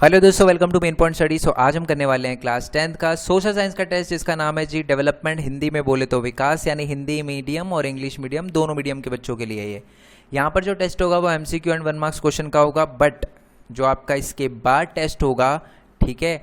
Hello दोस्तों, welcome to main point study. आज हम करने वाले हैं क्लास 10th का सोशल साइंस का टेस्ट, जिसका नाम है जी डेवलपमेंट। हिंदी में बोले तो विकास, यानी हिंदी मीडियम और इंग्लिश मीडियम दोनों मीडियम के बच्चों के लिए ये यहाँ पर जो टेस्ट होगा वो एमसीक्यू एंड 1 मार्क्स क्वेश्चन का होगा। बट जो आपका इसके बाद टेस्ट होगा, ठीक है,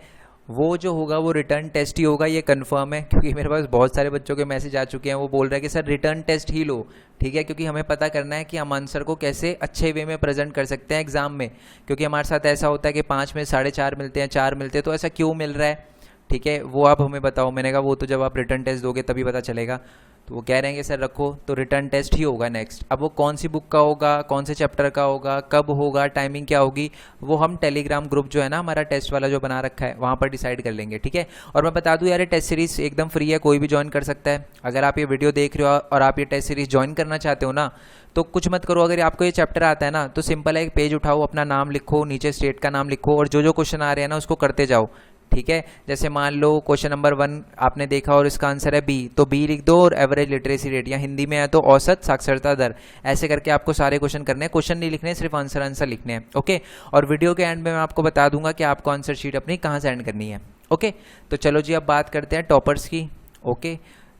वो जो होगा वो रिटर्न टेस्ट ही होगा, ये कंफर्म है। क्योंकि मेरे पास बहुत सारे बच्चों के मैसेज आ चुके हैं, वो बोल रहे हैं कि सर रिटर्न टेस्ट ही लो, ठीक है, क्योंकि हमें पता करना है कि हम आंसर को कैसे अच्छे वे में प्रेजेंट कर सकते हैं एग्जाम में। क्योंकि हमारे साथ ऐसा होता है कि 5 में 4.5 मिलते हैं, 4 मिलते हैं, तो ऐसा क्यों मिल रहा है, ठीक है, वो आप हमें बताओ। मैंने कहा वो तो जब आप रिटर्न टेस्ट दोगे तभी पता चलेगा। तो वो कह रहे हैं कि सर रखो, तो रिटर्न टेस्ट ही होगा नेक्स्ट। अब वो कौन सी बुक का होगा, कौन से चैप्टर का होगा, कब होगा, टाइमिंग क्या होगी, वो हम टेलीग्राम ग्रुप जो है ना हमारा टेस्ट वाला जो बना रखा है वहाँ पर डिसाइड कर लेंगे, ठीक है। और मैं बता दूँ यार, ये टेस्ट सीरीज एकदम फ्री है, कोई भी ज्वाइन कर सकता है। अगर आप ये वीडियो देख रहे हो और आप ये टेस्ट सीरीज ज्वाइन करना चाहते हो ना, तो कुछ मत करो। अगर आपको ये चैप्टर आता है ना, तो सिंपल है, एक पेज उठाओ, अपना नाम लिखो, नीचे स्टेट का नाम लिखो, और जो जो क्वेश्चन आ रहे हैं ना उसको करते जाओ, ठीक है। जैसे मान लो क्वेश्चन नंबर 1 आपने देखा और इसका आंसर है बी, तो बी लिख दो और एवरेज लिटरेसी रेट, या हिंदी में है तो औसत साक्षरता दर। ऐसे करके आपको सारे क्वेश्चन करने हैं, क्वेश्चन नहीं लिखने, सिर्फ आंसर लिखने हैं, ओके। और वीडियो के एंड में मैं आपको बता दूंगा कि आपको आंसर शीट अपनी कहाँ सेंड करनी है, ओके। तो चलो जी, अब बात करते हैं टॉपर्स की, ओके।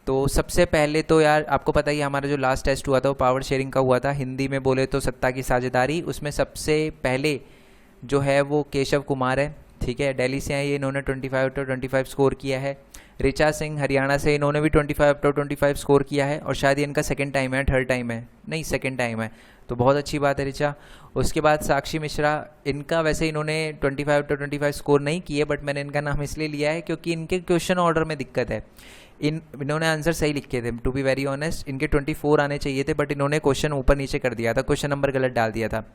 तो सबसे पहले तो यार आपको पता ही है, हमारा जो लास्ट टेस्ट हुआ था वो पावर शेयरिंग का हुआ था। हिंदी में बोले तो सत्ता की साझेदारी। उसमें सबसे पहले जो है वो केशव कुमार है, ठीक है, दिल्ली से हैं ये, इन्होंने 25/25 स्कोर किया है। ऋचा सिंह हरियाणा से, इन्होंने भी 25/25 स्कोर किया है, और शायद ये इनका सेकंड टाइम है, थर्ड टाइम है, नहीं सेकंड टाइम है, तो बहुत अच्छी बात है ऋचा। उसके बाद साक्षी मिश्रा, इनका वैसे इन्होंने 25/25 स्कोर नहीं किए, बट मैंने इनका नाम इसलिए लिया है क्योंकि इनके क्वेश्चन ऑर्डर में दिक्कत है। इन्होंने आंसर सही लिखे थे, टू बी वेरी ऑनेस्ट, इनके 24 आने चाहिए थे, बट इन्होंने क्वेश्चन ऊपर नीचे कर दिया था, क्वेश्चन नंबर गलत डाल दिया था।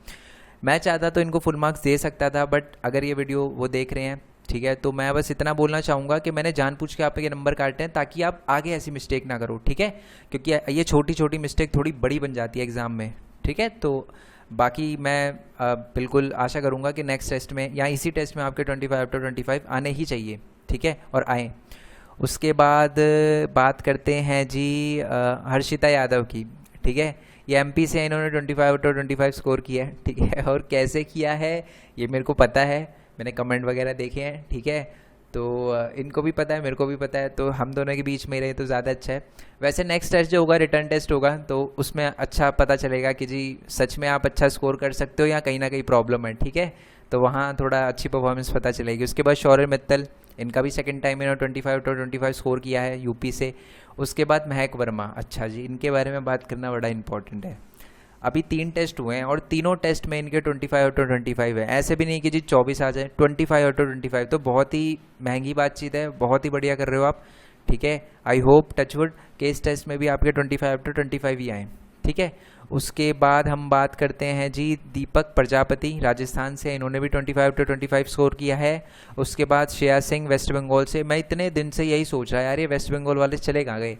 मैं चाहता तो इनको फुल मार्क्स दे सकता था, बट अगर ये वीडियो वो देख रहे हैं, ठीक है, तो मैं बस इतना बोलना चाहूँगा कि मैंने जानबूझ के आप ये नंबर काटे हैं ताकि आप आगे ऐसी मिस्टेक ना करो, ठीक है। क्योंकि ये छोटी छोटी मिस्टेक थोड़ी बड़ी बन जाती है एग्ज़ाम में, ठीक है। तो बाकी मैं बिल्कुल आशा करूँगा कि नेक्स्ट टेस्ट में या इसी टेस्ट में आपके 25/25 आने ही चाहिए, ठीक है, और आएँ। उसके बाद बात करते हैं जी हर्षिता यादव की, ठीक है, ये एमपी से, इन्होंने 25/25 स्कोर किया है, ठीक है। और कैसे किया है ये मेरे को पता है, मैंने कमेंट वगैरह देखे हैं, ठीक है। तो इनको भी पता है, मेरे को भी पता है, तो हम दोनों के बीच में रहे तो ज़्यादा अच्छा है। वैसे नेक्स्ट टेस्ट जो होगा रिटर्न टेस्ट होगा, तो उसमें अच्छा पता चलेगा कि जी सच में आप अच्छा स्कोर कर सकते हो या कहीं ना कहीं प्रॉब्लम है, ठीक है। तो वहाँ थोड़ा अच्छी परफॉर्मेंस पता चलेगी। उसके बाद शौर्य मित्तल, इनका भी सेकंड टाइम इन्होंने 25/25 स्कोर किया है यूपी से। उसके बाद महक वर्मा, अच्छा जी, इनके बारे में बात करना बड़ा इंपॉर्टेंट है। अभी 3 टेस्ट हुए हैं और तीनों टेस्ट में इनके 25/25 है। ऐसे भी नहीं कि जी 24 आ जाए, 25/25 तो बहुत ही महंगी बातचीत है, बहुत ही बढ़िया कर रहे हो आप, ठीक है। आई होप टचवुड के इस टेस्ट में भी आपके 25/25 ही आए, ठीक है। उसके बाद हम बात करते हैं जी दीपक प्रजापति, राजस्थान से, इन्होंने भी 25/25 स्कोर किया है। उसके बाद श्रेया सिंह वेस्ट बंगाल से। मैं इतने दिन से यही सोच रहा यार, ये वेस्ट बंगाल वाले चले कहाँ गए,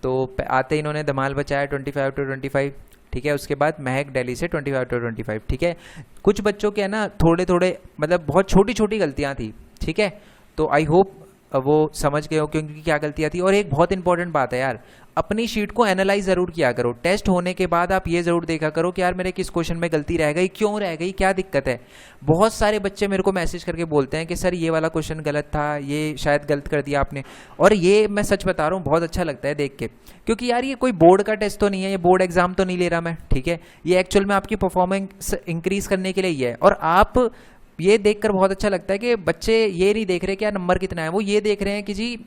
तो आते इन्होंने धमाल बचाया 25/25, ठीक है। उसके बाद महक दिल्ली से 25/25, ठीक है। कुछ बच्चों के है ना थोड़े थोड़े मतलब बहुत छोटी छोटी गलतियाँ थी, ठीक है, तो आई होप वो समझ गए हो क्योंकि क्या गलतियाँ थी। और एक बहुत इंपॉर्टेंट बात है यार, अपनी शीट को एनालाइज ज़रूर किया करो। टेस्ट होने के बाद आप ये ज़रूर देखा करो कि यार मेरे किस क्वेश्चन में गलती रह गई, क्यों रह गई, क्या दिक्कत है। बहुत सारे बच्चे मेरे को मैसेज करके बोलते हैं कि सर ये वाला क्वेश्चन गलत था, ये शायद गलत कर दिया आपने। और ये मैं सच बता रहा हूँ, बहुत अच्छा लगता है देख के, क्योंकि यार ये कोई बोर्ड का टेस्ट तो नहीं है, ये बोर्ड एग्जाम तो नहीं ले रहा मैं, ठीक है। ये एक्चुअल में आपकी परफॉर्मेंस इंक्रीज करने के लिए ही है। और आप ये देखकर बहुत अच्छा लगता है कि बच्चे ये नहीं देख रहे कि यार नंबर कितना है, वो ये देख रहे हैं कि जी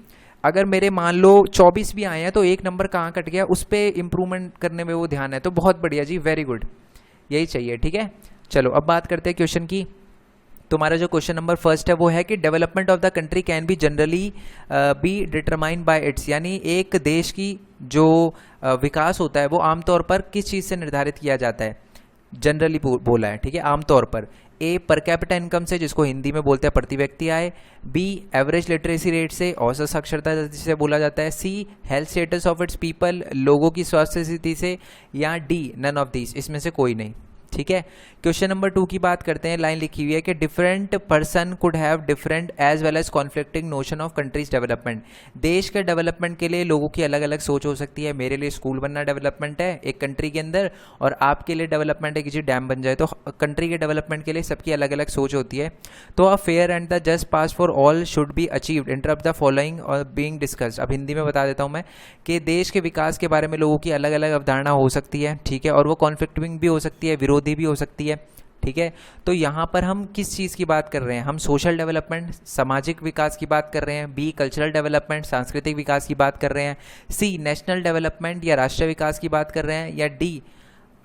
अगर मेरे मान लो 24 भी आए हैं तो एक नंबर कहाँ कट गया, उस पर इम्प्रूवमेंट करने में वो ध्यान है। तो बहुत बढ़िया जी, वेरी गुड, यही चाहिए, ठीक है। चलो अब बात करते हैं क्वेश्चन की। तुम्हारा जो क्वेश्चन नंबर फर्स्ट है वो है कि development of the country can be generally be determined by it's, यानी एक देश की जो विकास होता है वो आमतौर पर किस चीज़ से निर्धारित किया जाता है, जनरली बोला है, ठीक है, आमतौर पर। ए पर कैपिटा इनकम से, जिसको हिंदी में बोलते हैं प्रति व्यक्ति आय। बी एवरेज लिटरेसी रेट से, औसत साक्षरता जिसे बोला जाता है। C health status of its people, लोगों की स्वास्थ्य स्थिति से। या डी नन ऑफ दीज, इसमें से कोई नहीं, ठीक है। क्वेश्चन नंबर 2 की बात करते हैं। लाइन लिखी हुई है कि different person could have different as well as conflicting notion of countries development. देश के डेवलपमेंट के लिए लोगों की अलग अलग सोच हो सकती है। मेरे लिए स्कूल बनना डेवलपमेंट है एक कंट्री के अंदर, और आपके लिए डेवलपमेंट है किसी डैम बन जाए। तो कंट्री के डेवलपमेंट के लिए सबकी अलग अलग सोच होती है। तो a fair and the just pass for all should be achieved interrupt the following और बीइंग डिस्कस्ड। अब हिंदी में बता देता हूँ मैं कि देश के विकास के बारे में लोगों की अलग अलग अवधारणा हो सकती है, ठीक है, और वो कॉन्फ्लिक्टिंग भी हो सकती है, विरोधी भी हो सकती है, ठीक है। तो यहाँ पर हम किस चीज़ की बात कर रहे हैं? हम सोशल डेवलपमेंट, सामाजिक विकास की बात कर रहे हैं। बी कल्चरल डेवलपमेंट, सांस्कृतिक विकास की बात कर रहे हैं। सी नेशनल डेवलपमेंट या राष्ट्रीय विकास की बात कर रहे हैं। या डी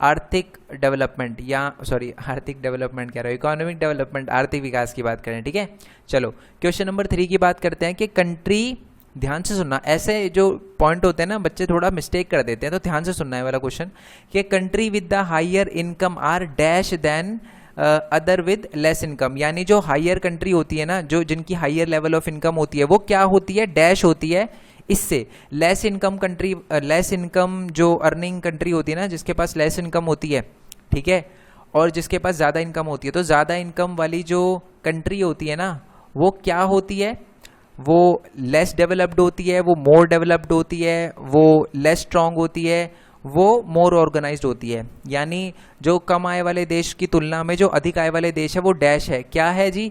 आर्थिक डेवलपमेंट, या सॉरी आर्थिक डेवलपमेंट कह रहा हूँ, इकोनॉमिक डेवलपमेंट, आर्थिक विकास की बात करें, ठीक है। चलो क्वेश्चन नंबर 3 की बात करते हैं कि कंट्री, ध्यान से सुनना, ऐसे जो पॉइंट होते हैं ना बच्चे थोड़ा मिस्टेक कर देते हैं, तो ध्यान से सुनना है वाला क्वेश्चन कि country with the higher income are dash then other with less income. यानी जो हायर कंट्री होती है ना, जो जिनकी हायर लेवल ऑफ इनकम होती है, वो क्या होती है? डैश होती है इससे। Less income country, less income जो अर्निंग कंट्री होती है ना, जिसके पास लेस इनकम होती है, ठीक है, और जिसके पास ज़्यादा इनकम होती है, तो ज़्यादा इनकम वाली जो कंट्री होती है ना, वो क्या होती है? वो लेस डेवलप्ड होती है, वो मोर डेवलप्ड होती है, वो लेस स्ट्रांग होती है, वो मोर ऑर्गेनाइज्ड होती है। यानी जो कम आय वाले देश की तुलना में जो अधिक आय वाले देश है वो डैश है। क्या है जी?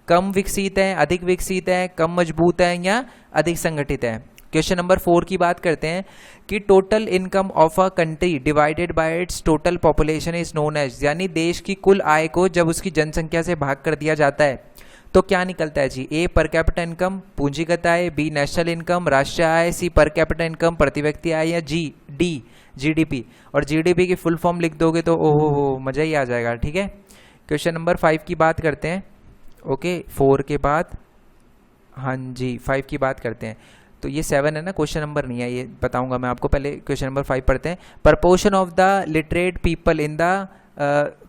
कम विकसित है, अधिक विकसित है, कम मजबूत है, या अधिक संगठित है। क्वेश्चन नंबर 4 की बात करते हैं कि total income of a country divided by its total population is known as. यानी देश की कुल आय को जब उसकी जनसंख्या से भाग कर दिया जाता है तो क्या निकलता है जी? ए पर कैपिटा इनकम, पूंजीगत आय, बी नेशनल इनकम, राष्ट्रीय आय, सी पर कैपिटा इनकम, प्रति व्यक्ति आय, या डी जीडीपी। और जीडीपी की फुल फॉर्म लिख दोगे तो ओहो हो मजा ही आ जाएगा, ठीक है। क्वेश्चन नंबर 5 की बात करते हैं। ओके 4 के बाद, हाँ जी 5 की बात करते हैं। तो ये 7 है ना, क्वेश्चन नंबर नहीं है, ये बताऊंगा मैं आपको। पहले क्वेश्चन नंबर 5 पढ़ते हैं। Proportion of the literate people in the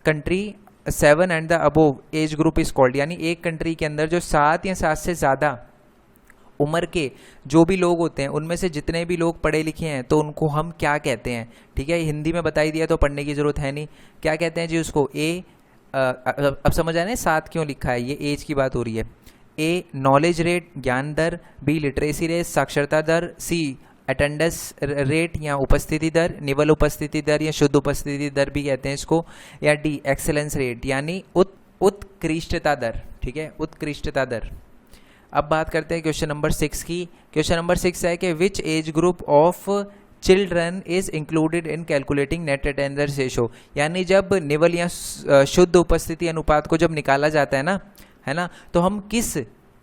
country 7 and the above age group is called. यानी एक कंट्री के अंदर जो 7 या 7 से ज़्यादा उम्र के जो भी लोग होते हैं, उनमें से जितने भी लोग पढ़े लिखे हैं, तो उनको हम क्या कहते हैं? ठीक है, हिंदी में बताई दिया तो पढ़ने की जरूरत है नहीं। क्या कहते हैं जी उसको? अब समझ आया ना 7 क्यों लिखा है? ये एज की बात हो रही है। ए नॉलेज रेट, ज्ञान दर, बी लिटरेसी रेट, साक्षरता दर, सी अटेंडेंस रेट या उपस्थिति दर, निवल उपस्थिति दर या शुद्ध उपस्थिति दर भी कहते हैं इसको, या डी एक्सेलेंस रेट यानी उत्कृष्टता दर, ठीक है, उत्कृष्टता दर। अब बात करते हैं क्वेश्चन नंबर 6 की। क्वेश्चन नंबर 6 है कि which age group of children is included in calculating net attendance ratio. यानी जब निवल या शुद्ध उपस्थिति अनुपात को जब निकाला जाता है ना, तो हम किस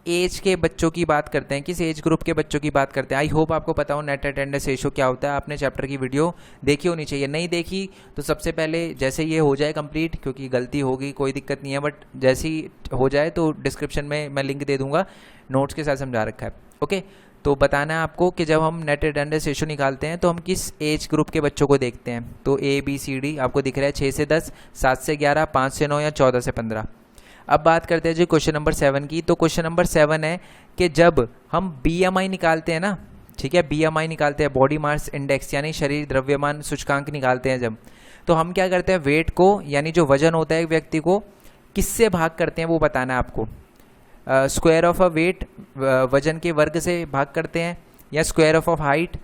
एज के बच्चों की बात करते हैं, किस एज ग्रुप के बच्चों की बात करते हैं। आई होप आपको पता हो नेट अटेंडेंस रेशो क्या होता है। आपने चैप्टर की वीडियो देखी होनी चाहिए, नहीं देखी तो सबसे पहले जैसे ये हो जाए कंप्लीट, क्योंकि गलती होगी कोई दिक्कत नहीं है, बट जैसे ही हो जाए तो डिस्क्रिप्शन में मैं लिंक दे दूंगा, नोट्स के साथ समझा रखा है। ओके, तो बताना है आपको कि जब हम नेट अटेंडेंस रेशो निकालते हैं तो हम किस एज ग्रुप के बच्चों को देखते हैं। तो ए बी सी डी आपको दिख रहा है, 6 से 10, 7 से 11, 5 से 9 या 14 से 15। अब बात करते हैं जी क्वेश्चन नंबर 7 की। तो क्वेश्चन नंबर 7 है कि जब हम BMI निकालते हैं ना, ठीक है, BMI निकालते हैं, बॉडी मास इंडेक्स यानी शरीर द्रव्यमान सूचकांक निकालते हैं जब, तो हम क्या करते हैं? वेट को यानी जो वजन होता है व्यक्ति को किससे भाग करते हैं वो बताना है आपको। स्क्वायर ऑफ अ वेट, वजन के वर्ग से भाग करते हैं, या स्क्वायर ऑफ हाइट,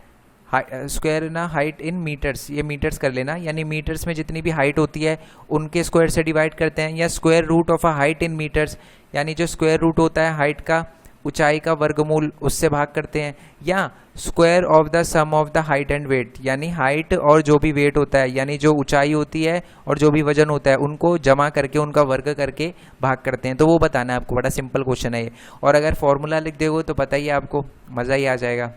स्क्वायर ना हाइट इन मीटर्स, ये मीटर्स कर लेना, यानी मीटर्स में जितनी भी हाइट होती है उनके स्क्वायर से डिवाइड करते हैं, या square root of a height in metres यानी जो स्क्वायर रूट होता है हाइट का, ऊंचाई का वर्गमूल, उससे भाग करते हैं, या square of the sum of the height and weight यानी हाइट और जो भी वेट होता है यानी जो ऊंचाई होती है और जो भी वजन होता है उनको जमा करके उनका वर्ग करके भाग करते हैं। तो वो बताना है आपको, बड़ा सिंपल क्वेश्चन है ये, और अगर फॉर्मूला लिख दोगे तो पता ही है आपको, मज़ा ही आ जाएगा।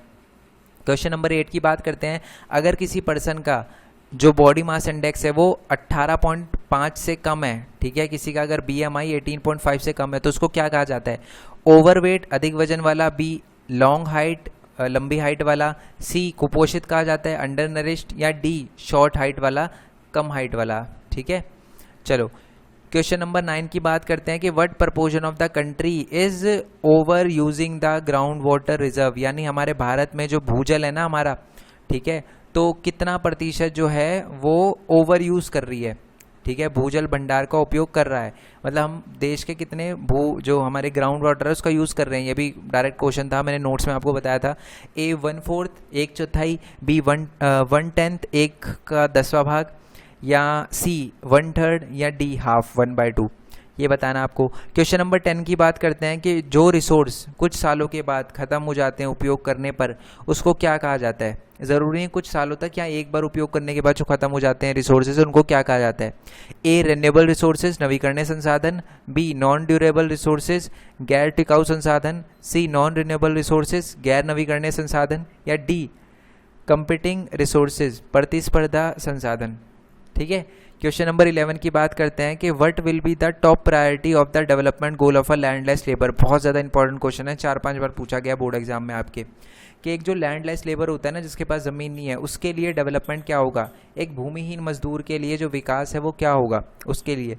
क्वेश्चन नंबर 8 की बात करते हैं। अगर किसी पर्सन का जो बॉडी मास इंडेक्स है वो 18.5 से कम है, ठीक है, किसी का अगर BMI 18.5 से कम है तो उसको क्या कहा जाता है? ओवरवेट अधिक वजन वाला, बी लॉन्ग हाइट लंबी हाइट वाला, सी कुपोषित कहा जाता है अंडर नरिश्ड, या डी शॉर्ट हाइट वाला कम हाइट वाला, ठीक है। चलो क्वेश्चन नंबर 9 की बात करते हैं कि what proportion of the country is over using the ground water reserve. यानी हमारे भारत में जो भूजल है ना हमारा, ठीक है, तो कितना प्रतिशत जो है वो ओवर यूज़ कर रही है, ठीक है, भूजल भंडार का उपयोग कर रहा है, मतलब हम देश के कितने जो हमारे ग्राउंड वाटर है उसका यूज़ कर रहे हैं। ये भी डायरेक्ट क्वेश्चन था, मैंने नोट्स में आपको बताया था। ए 1/4 1/4, बी 1/10 1/10, या सी 1/3, या डी हाफ 1/2, ये बताना आपको। क्वेश्चन नंबर 10 की बात करते हैं कि जो रिसोर्स कुछ सालों के बाद ख़त्म हो जाते हैं उपयोग करने पर, उसको क्या कहा जाता है। ज़रूरी है कुछ सालों तक, या एक बार उपयोग करने के बाद जो ख़त्म हो जाते हैं रिसोर्सेज उनको क्या कहा जाता है। ए रिन्यूएबल रिसोर्सेज नवीकरणीय संसाधन, बी नॉन ड्यूरेबल रिसोर्सेज गैर टिकाऊ संसाधन, सी नॉन रिन्यूएबल रिसोर्सेज गैर नवीकरणीय संसाधन, या डी कंपीटिंग रिसोर्सेज प्रतिस्पर्धा संसाधन। ठीक है, क्वेश्चन नंबर 11 की बात करते हैं कि what will be the top priority of the development goal of a landless labour. बहुत ज़्यादा इंपॉर्टेंट क्वेश्चन है, 4-5 बार पूछा गया बोर्ड एग्जाम में आपके, कि एक जो लैंडलेस लेबर होता है ना, जिसके पास ज़मीन नहीं है, उसके लिए डेवलपमेंट क्या होगा। एक भूमिहीन मजदूर के लिए जो विकास है वो क्या होगा उसके लिए।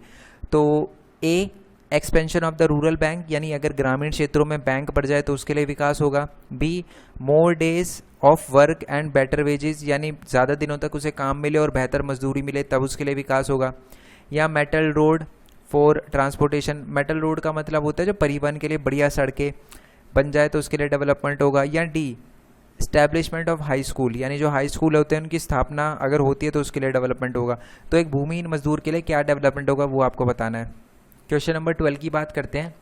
तो A expansion of the rural bank, यानी अगर ग्रामीण क्षेत्रों में बैंक बढ़ जाए तो उसके लिए विकास होगा। Be more days of work and better wages, यानी ज़्यादा दिनों तक उसे काम मिले और बेहतर मजदूरी मिले, तब उसके लिए विकास होगा। या metal road for transportation, metal road का मतलब होता है जो परिवहन के लिए बढ़िया सड़कें बन जाए तो उसके लिए डेवलपमेंट होगा। या D establishment of high school, यानी जो हाई स्कूल होते हैं उनकी स्थापना अगर होती है तो उसके लिए डेवलपमेंट होगा। तो एक भूमिहीन मजदूर के लिए क्या डेवलपमेंट होगा वो आपको बताना है। क्वेश्चन नंबर 12 की बात करते हैं।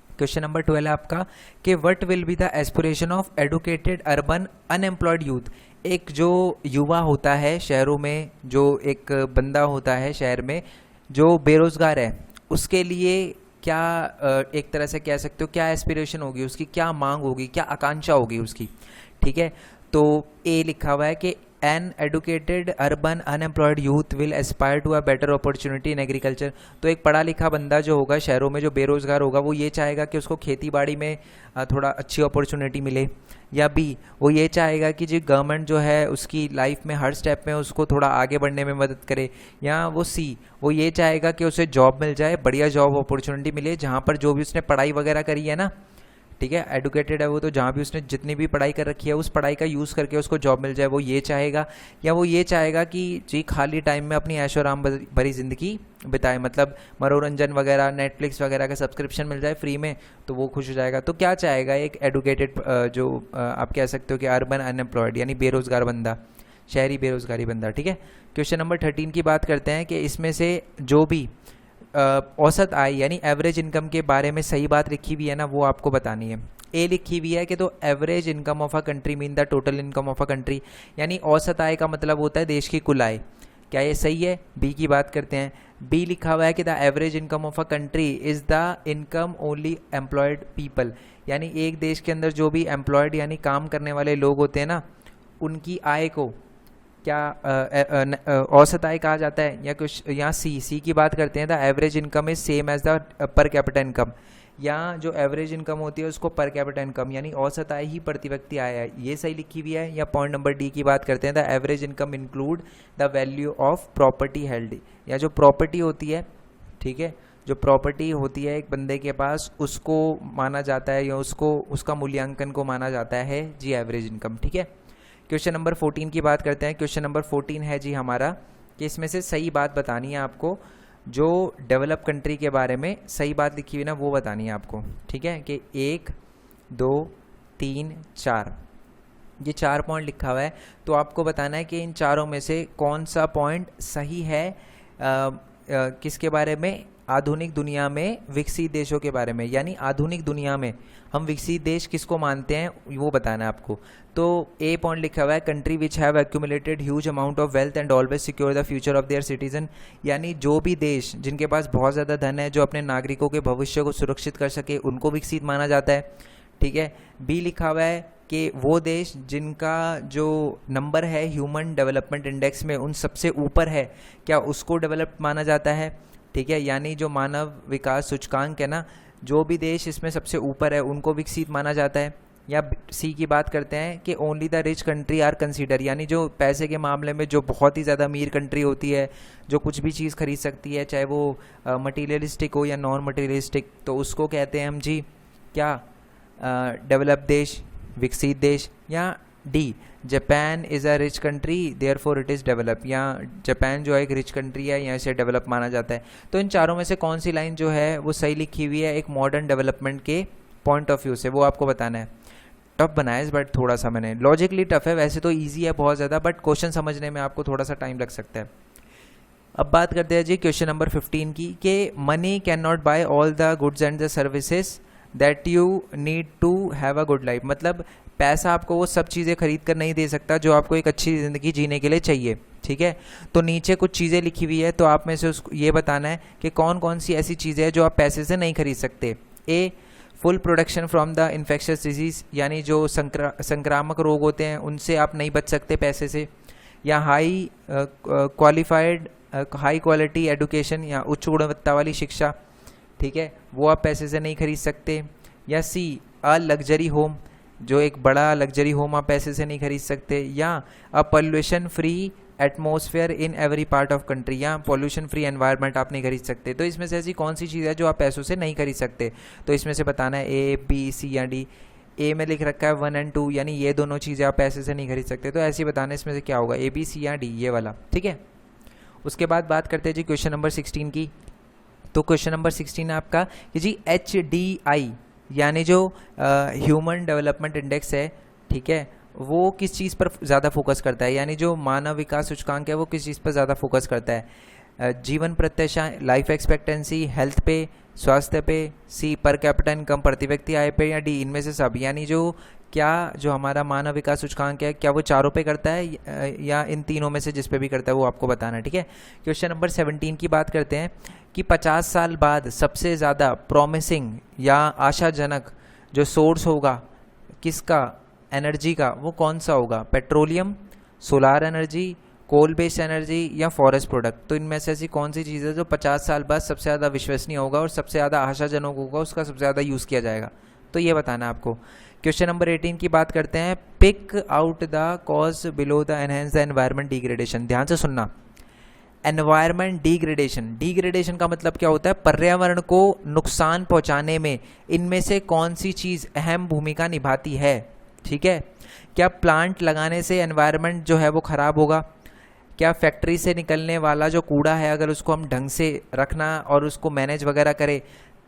क्वेश्चन नंबर 12 है आपका कि what will be the aspiration of educated urban unemployed youth. एक जो युवा होता है शहरों में, जो एक बंदा होता है शहर में जो बेरोजगार है, उसके लिए क्या एक तरह से कह सकते हो क्या एस्पिरेशन होगी उसकी, क्या मांग होगी, क्या आकांक्षा होगी उसकी। ठीक है, तो ए लिखा हुआ है कि an educated urban unemployed youth will aspire to a better opportunity in agriculture. तो एक पढ़ा लिखा बंदा जो होगा शहरों में जो बेरोजगार होगा वो ये चाहेगा कि उसको खेती बाड़ी में थोड़ा अच्छी अपॉर्चुनिटी मिले। या बी वो ये चाहेगा कि जो गवर्नमेंट जो है उसकी लाइफ में हर स्टेप में उसको थोड़ा आगे बढ़ने में मदद करे। या वो सी वो ये चाहेगा कि उसे जॉब मिल जाए, बढ़िया जॉब अपॉर्चुनिटी मिले जहाँ पर जो भी उसने पढ़ाई वगैरह करी है ना, ठीक है, एडुकेटेड है वो, तो जहाँ भी उसने जितनी भी पढ़ाई कर रखी है उस पढ़ाई का यूज़ करके उसको जॉब मिल जाए, वो ये चाहेगा। या वो ये चाहेगा कि जी खाली टाइम में अपनी ऐशो आराम भरी ज़िंदगी बिताए, मतलब मनोरंजन वगैरह नेटफ्लिक्स वगैरह का सब्सक्रिप्शन मिल जाए फ्री में तो वो खुश हो जाएगा। तो क्या चाहेगा एक एडुकेटेड जो आप कह सकते हो कि अर्बन अनएम्प्लॉयड यानी बेरोज़गार बंदा, शहरी बेरोज़गारी बंदा। ठीक है, क्वेश्चन नंबर 13 की बात करते हैं कि इसमें से जो भी औसत आय यानी एवरेज इनकम के बारे में सही बात लिखी हुई है ना वो आपको बतानी है। ए लिखी हुई है कि तो average income of a country mean the total income of a country, यानी औसत आय का मतलब होता है देश की कुल आय। क्या ये सही है? बी की बात करते हैं। बी लिखा हुआ है कि the average income of a country is the income only employed people, यानी एक देश के अंदर जो भी एम्प्लॉयड यानी काम करने वाले लोग होते हैं ना उनकी आय को क्या औसत आय कहा जाता है। या कुछ यहाँ सी की बात करते हैं the average income is same as the per capita income, या जो एवरेज इनकम होती है उसको पर कैपिटा इनकम यानी औसत आय ही प्रति व्यक्ति आय है, ये सही लिखी हुई है। या पॉइंट नंबर डी की बात करते हैं the average income include the value of property held, या जो प्रॉपर्टी होती है, ठीक है, जो प्रॉपर्टी होती है एक बंदे के पास उसको माना जाता है या उसको उसका मूल्यांकन को माना जाता है जी एवरेज इनकम। ठीक है, क्वेश्चन नंबर 14 की बात करते हैं। क्वेश्चन नंबर 14 है जी हमारा कि इसमें से सही बात बतानी है आपको, जो डेवलप कंट्री के बारे में सही बात लिखी हुई ना वो बतानी है आपको। ठीक है, कि 1 2 3 4 ये 4 पॉइंट लिखा हुआ है, तो आपको बताना है कि इन चारों में से कौन सा पॉइंट सही है। किसके बारे में? आधुनिक दुनिया में विकसित देशों के बारे में, यानी आधुनिक दुनिया में हम विकसित देश किसको मानते हैं वो बताना है आपको। तो ए पॉइंट लिखा हुआ है country which have accumulated huge amount of wealth and always secure the future of their citizen, यानी जो भी देश जिनके पास बहुत ज़्यादा धन है जो अपने नागरिकों के भविष्य को सुरक्षित कर सके उनको विकसित माना जाता है। ठीक है, बी लिखा हुआ है कि वो देश जिनका जो नंबर है ह्यूमन डेवलपमेंट इंडेक्स में उन सबसे ऊपर है क्या उसको डेवलप्ड माना जाता है। ठीक है, यानी जो मानव विकास सूचकांक है ना, जो भी देश इसमें सबसे ऊपर है उनको विकसित माना जाता है। या सी की बात करते हैं कि only the rich country are consider, यानी जो पैसे के मामले में जो बहुत ही ज़्यादा अमीर कंट्री होती है जो कुछ भी चीज़ खरीद सकती है चाहे वो मटीरियलिस्टिक हो या नॉन मटीरियलिस्टिक, तो उसको कहते हैं हम जी क्या डेवलप देश, विकसित देश। या D, Japan is a rich country there for it is develop, या जापान जो है एक रिच कंट्री है, यहाँ से डेवलप माना जाता है। तो इन चारों में से कौन सी लाइन जो है वो सही लिखी हुई है एक मॉडर्न डेवलपमेंट के पॉइंट ऑफ व्यू से, वो आपको बताना है। टफ बनाया इस बट थोड़ा सा मैंने, लॉजिकली टफ है, वैसे तो ईजी है बहुत ज़्यादा, बट क्वेश्चन समझने में आपको थोड़ा सा टाइम लग सकता है। अब बात करते हैं जी क्वेश्चन नंबर 15 की, कि money can not buy all the goods and the services that you need to have a good life. मतलब पैसा आपको वो सब चीज़ें खरीद कर नहीं दे सकता जो आपको एक अच्छी ज़िंदगी जीने के लिए चाहिए, ठीक है। तो नीचे कुछ चीज़ें लिखी हुई है, तो आप में से उसको ये बताना है कि कौन कौन सी ऐसी चीज़ें हैं जो आप पैसे से नहीं खरीद सकते। A, full protection from the infectious disease, यानी जो संक्रामक रोग होते हैं उनसे आप नहीं बच सकते पैसे से। या हाई क्वालिटी एडुकेशन, या उच्च गुणवत्ता वाली शिक्षा, ठीक है, वो आप पैसे से नहीं खरीद सकते। या सी, अ लग्जरी होम, जो एक बड़ा लग्जरी होम आप पैसे से नहीं खरीद सकते। या a pollution free atmosphere in every part of country, या पॉल्यूशन फ्री एनवायरनमेंट आप नहीं खरीद सकते। तो इसमें से ऐसी कौन सी चीज़ है जो आप पैसों से नहीं खरीद सकते, तो इसमें से बताना है ए, बी, सी या डी। ए में लिख रखा है 1 और 2, यानी ये दोनों चीज़ें आप पैसे से नहीं खरीद सकते, तो ऐसे ही बताना है इसमें से क्या होगा, ए, बी, सी या डी, ये वाला, ठीक है। उसके बाद बात करते हैं जी क्वेश्चन नंबर 16 की। तो क्वेश्चन नंबर 16 है आपका कि जी HDI, यानी जो ह्यूमन डेवलपमेंट इंडेक्स है, ठीक है, वो किस चीज़ पर ज़्यादा फोकस करता है, यानी जो मानव विकास सूचकांक है वो किस चीज़ पर ज़्यादा फोकस करता है। जीवन प्रत्याशा, लाइफ एक्सपेक्टेंसी, हेल्थ पे, स्वास्थ्य पे, सी पर कैपिटा इनकम, प्रति व्यक्ति आय पे, या डी इनमें से सब। यानी जो हमारा मानव विकास सूचकांक है क्या वो चारों पे करता है या इन तीनों में से जिस पे भी करता है वो आपको बताना है, ठीक है। क्वेश्चन नंबर 17 की बात करते हैं कि 50 साल बाद सबसे ज़्यादा प्रॉमिसिंग या आशाजनक जो सोर्स होगा किसका, एनर्जी का, वो कौन सा होगा, petroleum, solar energy, coal based energy या फॉरेस्ट प्रोडक्ट। तो इनमें से ऐसी कौन सी चीज़ है जो 50 साल बाद सबसे ज़्यादा विश्वसनीय होगा और सबसे ज़्यादा आशाजनक होगा, उसका सबसे ज़्यादा यूज़ किया जाएगा, तो ये बताना है आपको। क्वेश्चन नंबर 18 की बात करते हैं, pick out the cause below the enhance the environment degradation. ध्यान से सुनना, एनवायरमेंट डिग्रेडेशन, डिग्रेडेशन का मतलब क्या होता है, पर्यावरण को नुकसान पहुंचाने में इनमें से कौन सी चीज़ अहम भूमिका निभाती है, ठीक है। क्या प्लांट लगाने से एनवायरनमेंट जो है वो ख़राब होगा, क्या फैक्ट्री से निकलने वाला जो कूड़ा है अगर उसको हम ढंग से रखना और उसको मैनेज वगैरह करें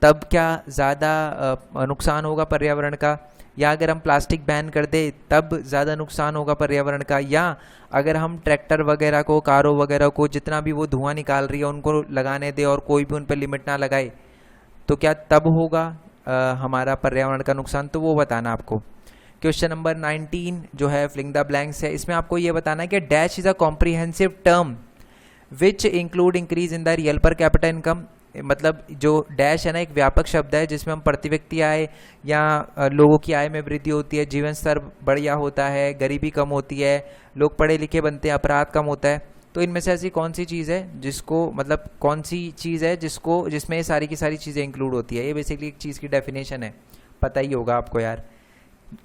तब क्या ज़्यादा नुकसान होगा पर्यावरण का, या अगर हम प्लास्टिक बैन कर दे तब ज़्यादा नुकसान होगा पर्यावरण का, या अगर हम ट्रैक्टर वगैरह को, कारों वगैरह को, जितना भी वो धुआं निकाल रही है उनको लगाने दे और कोई भी उन पर लिमिट ना लगाए तो क्या तब होगा हमारा पर्यावरण का नुकसान, तो वो बताना आपको। क्वेश्चन नंबर 19 जो है फिलिंग द ब्लैंक्स है, इसमें आपको ये बताना है कि dash is a comprehensive term which include increase in the real पर कैपिटा इनकम। मतलब जो डैश है ना एक व्यापक शब्द है जिसमें हम प्रति व्यक्ति आय या लोगों की आय में वृद्धि होती है, जीवन स्तर बढ़िया होता है, गरीबी कम होती है, लोग पढ़े लिखे बनते हैं, अपराध कम होता है। तो इनमें से ऐसी कौन सी चीज़ है जिसको, मतलब कौन सी चीज़ है जिसमें ये सारी की सारी चीज़ें इंक्लूड होती है, ये बेसिकली एक चीज़ की डेफिनेशन है, पता ही होगा आपको यार।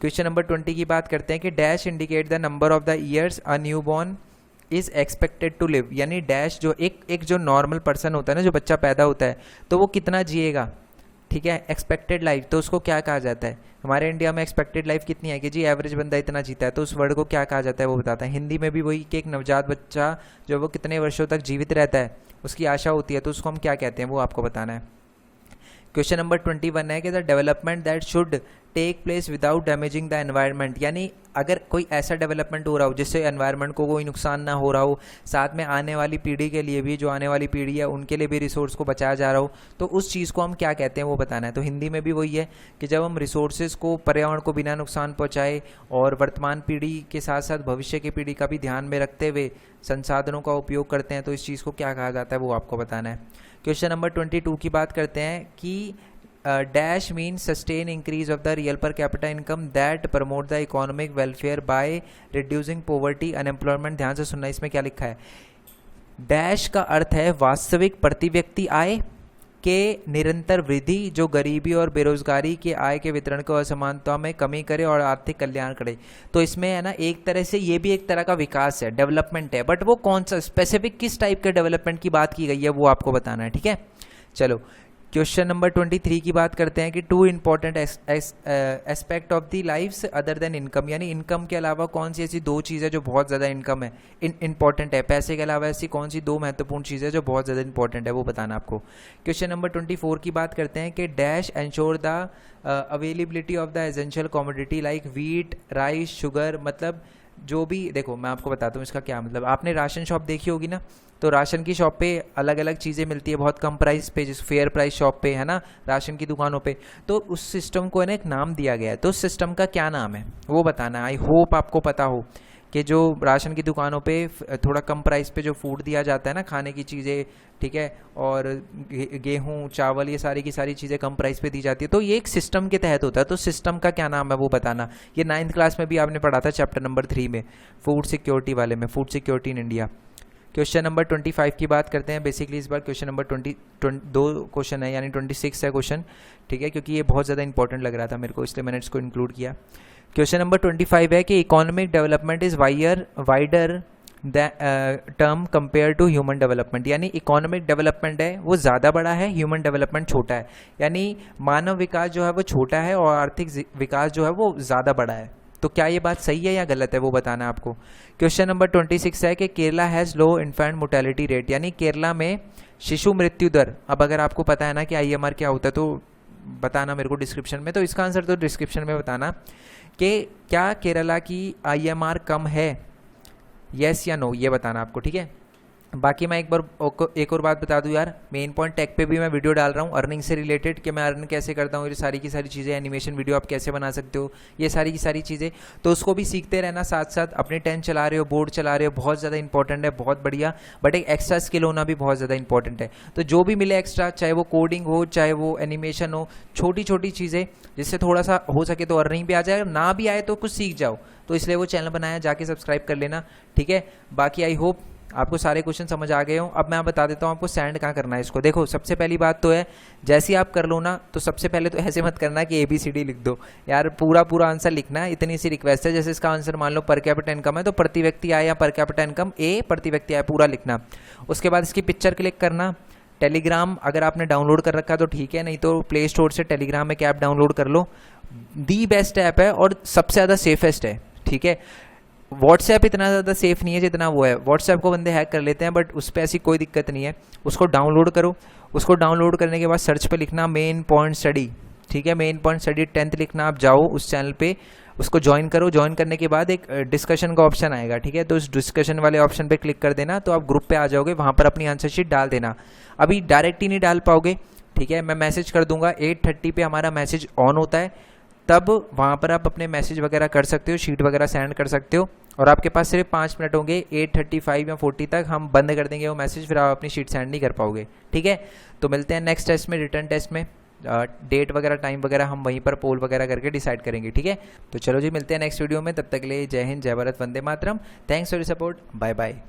क्वेश्चन नंबर 20 की बात करते हैं कि dash indicate the number of the years a new born is expected to live. यानी डैश जो एक जो नॉर्मल पर्सन होता है ना, जो बच्चा पैदा होता है तो वो कितना जिएगा, ठीक है, एक्सपेक्टेड लाइफ, तो उसको क्या कहा जाता है। हमारे इंडिया में एक्सपेक्टेड लाइफ कितनी है कि जी एवरेज बंदा इतना जीता है, तो उस वर्ड को क्या कहा जाता है वो बताता है। हिंदी में भी वही कि एक नवजात बच्चा जो वो कितने वर्षों तक जीवित रहता है उसकी आशा होती है, तो उसको हम क्या कहते हैं वो आपको बताना है। क्वेश्चन नंबर 21 है कि the development that should take place without damaging the environment. यानी अगर कोई ऐसा डेवलपमेंट हो रहा हो जिससे एनवायरनमेंट को कोई नुकसान ना हो रहा हो, साथ में आने वाली पीढ़ी के लिए भी, जो आने वाली पीढ़ी है उनके लिए भी रिसोर्स को बचाया जा रहा हो, तो उस चीज़ को हम क्या कहते हैं वो बताना है। तो हिंदी में भी वही है कि जब हम रिसोर्सेज को, पर्यावरण को बिना नुकसान पहुँचाए और वर्तमान पीढ़ी के साथ साथ भविष्य की पीढ़ी का भी ध्यान में रखते हुए संसाधनों का उपयोग करते हैं, तो इस चीज़ को क्या कहा जाता है वो आपको बताना है। क्वेश्चन नंबर 22 की बात करते हैं कि dash mean sustain increase of the real पर capita income that promote the economic welfare by reducing poverty unemployment. ध्यान से सुनना, इसमें क्या लिखा है। डैश का अर्थ है वास्तविक प्रति व्यक्ति आय के निरंतर वृद्धि जो गरीबी और बेरोजगारी के आय के वितरण को असमानता में कमी करे और आर्थिक कल्याण करे। तो इसमें है ना एक तरह से ये भी एक तरह का विकास है, डेवलपमेंट है, बट वो कौन सा स्पेसिफिक किस टाइप के डेवलपमेंट की बात की गई है वो आपको बताना है, ठीक है। चलो क्वेश्चन नंबर 23 की बात करते हैं कि two important aspect of the lifes other than income, यानी इनकम के अलावा कौन सी ऐसी दो चीज़ें जो बहुत ज़्यादा इनकम है इंपॉर्टेंट है, पैसे के अलावा ऐसी कौन सी दो महत्वपूर्ण चीज़ें जो बहुत ज़्यादा इंपॉर्टेंट है वो बताना आपको। क्वेश्चन नंबर 24 की बात करते हैं कि dash ensure the availability of the essential commodity like wheat, rice, sugar, मतलब जो भी, देखो मैं आपको बताता हूँ इसका क्या मतलब। आपने राशन शॉप देखी होगी ना, तो राशन की शॉप पे अलग अलग चीज़ें मिलती है बहुत कम प्राइस पे, जिस फेयर प्राइस शॉप पे है ना, राशन की दुकानों पे। तो उस सिस्टम को ना एक नाम दिया गया है, तो उस सिस्टम का क्या नाम है वो बताना है। आई होप आपको पता हो कि जो राशन की दुकानों पे थोड़ा कम प्राइस पे जो फूड दिया जाता है ना, खाने की चीज़ें, ठीक है, और गेहूँ, चावल, ये सारी की सारी चीज़ें कम प्राइस पे दी जाती है, तो ये एक सिस्टम के तहत होता है। तो सिस्टम का क्या नाम है वो बताना। ये 9th क्लास में भी आपने पढ़ा था चैप्टर नंबर 3 में, फूड सिक्योरिटी वाले में, food security in India. Question number 25 की बात करते हैं। बेसिकली इस बार क्वेश्चन नंबर 2 क्वेश्चन है, यानी 26 है क्वेश्चन, ठीक है, क्योंकि ये बहुत ज़्यादा इंपॉर्टेंट लग रहा था मेरे को, इसलिए मैंने इसको इंक्लूड किया। क्वेश्चन नंबर 25 है कि economic development is wider term compare to human development, यानी इकोनॉमिक डेवलपमेंट है वो ज़्यादा बड़ा है, ह्यूमन डेवलपमेंट छोटा है, यानी मानव विकास जो है वो छोटा है और आर्थिक विकास जो है वो ज़्यादा बड़ा है। तो क्या ये बात सही है या गलत है वो बताना आपको। क्वेश्चन नंबर 26 है कि Kerala has low infant mortality rate, यानी केरला में शिशु मृत्यु दर, अब अगर आपको पता है ना कि IMR क्या होता है तो बताना मेरे को डिस्क्रिप्शन में, तो इसका आंसर तो डिस्क्रिप्शन में बताना कि क्या केरला की IMR कम है, येस या नो, ये बताना आपको, ठीक है। बाकी मैं एक और बात बता दूं यार, मेन पॉइंट टेक पे भी मैं वीडियो डाल रहा हूँ अर्निंग से रिलेटेड, कि मैं अर्न कैसे करता हूँ, ये सारी की सारी चीज़ें, एनिमेशन वीडियो आप कैसे बना सकते हो, ये सारी की सारी चीज़ें, तो उसको भी सीखते रहना साथ साथ। अपने 10 चला रहे हो, बोर्ड चला रहे हो, बहुत ज़्यादा इंपॉर्टेंट है, बहुत बढ़िया, बट एक एक्स्ट्रा स्किल होना भी बहुत ज़्यादा इंपॉर्टेंट है। तो जो भी मिले एक्स्ट्रा, चाहे वो कोडिंग हो, चाहे वो एनिमेशन हो, छोटी छोटी चीज़ें, जिससे थोड़ा सा हो सके तो अर्निंग भी आ जाए, ना भी आए तो कुछ सीख जाओ, तो इसलिए वो चैनल बनाया, जाके सब्सक्राइब कर लेना, ठीक है। बाकी आई होप आपको सारे क्वेश्चन समझ आ गए हो। अब मैं बता देता हूँ आपको सेंड कहाँ करना है इसको। देखो सबसे पहली बात तो है, जैसे ही आप कर लो ना, तो सबसे पहले तो ऐसे मत करना कि ABCD लिख दो यार, पूरा आंसर लिखना है। इतनी सी रिक्वेस्ट है, जैसे इसका आंसर मान लो पर कैपिटा इनकम है, तो प्रति व्यक्ति आय या पर कैपिटा इनकम A प्रति व्यक्ति आय पूरा लिखना। उसके बाद इसकी पिक्चर क्लिक करना। टेलीग्राम अगर आपने डाउनलोड कर रखा तो ठीक है, नहीं तो प्ले स्टोर से टेलीग्राम एक ऐप डाउनलोड कर लो। दी बेस्ट ऐप है और सबसे ज़्यादा सेफेस्ट है, ठीक है। व्हाट्सएप इतना ज़्यादा सेफ नहीं है जितना वो है, व्हाट्सएप को बंदे हैक कर लेते हैं, बट उस पर ऐसी कोई दिक्कत नहीं है। उसको डाउनलोड करो, उसको डाउनलोड करने के बाद सर्च पे लिखना मेन पॉइंट स्टडी, ठीक है, मेन पॉइंट स्टडी 10th लिखना। आप जाओ उस चैनल पे, उसको ज्वाइन करो। ज्वाइन करने के बाद एक डिस्कशन का ऑप्शन आएगा, ठीक है, तो उस डिस्कशन वाले ऑप्शन पे क्लिक कर देना, तो आप ग्रुप पे आ जाओगे, वहाँ पर अपनी आंसर शीट डाल देना। अभी डायरेक्ट ही नहीं डाल पाओगे, ठीक है, मैं मैसेज कर दूंगा, 8:30 पे हमारा मैसेज ऑन होता है, तब वहाँ पर आप अपने मैसेज वगैरह कर सकते हो, शीट वगैरह सेंड कर सकते हो, और आपके पास सिर्फ 5 मिनट होंगे। 8:35 या 40 तक हम बंद कर देंगे वो मैसेज, फिर आप अपनी शीट सेंड नहीं कर पाओगे, ठीक है। तो मिलते हैं नेक्स्ट टेस्ट में, रिटर्न टेस्ट में। डेट वगैरह, टाइम वगैरह हम वहीं पर पोल वगैरह करके डिसाइड करेंगे, ठीक है। तो चलो जी, मिलते हैं नेक्स्ट वीडियो में, तब तक के लिए जय हिंद, जय भारत, वंदे मातरम। Thanks for your support, bye bye.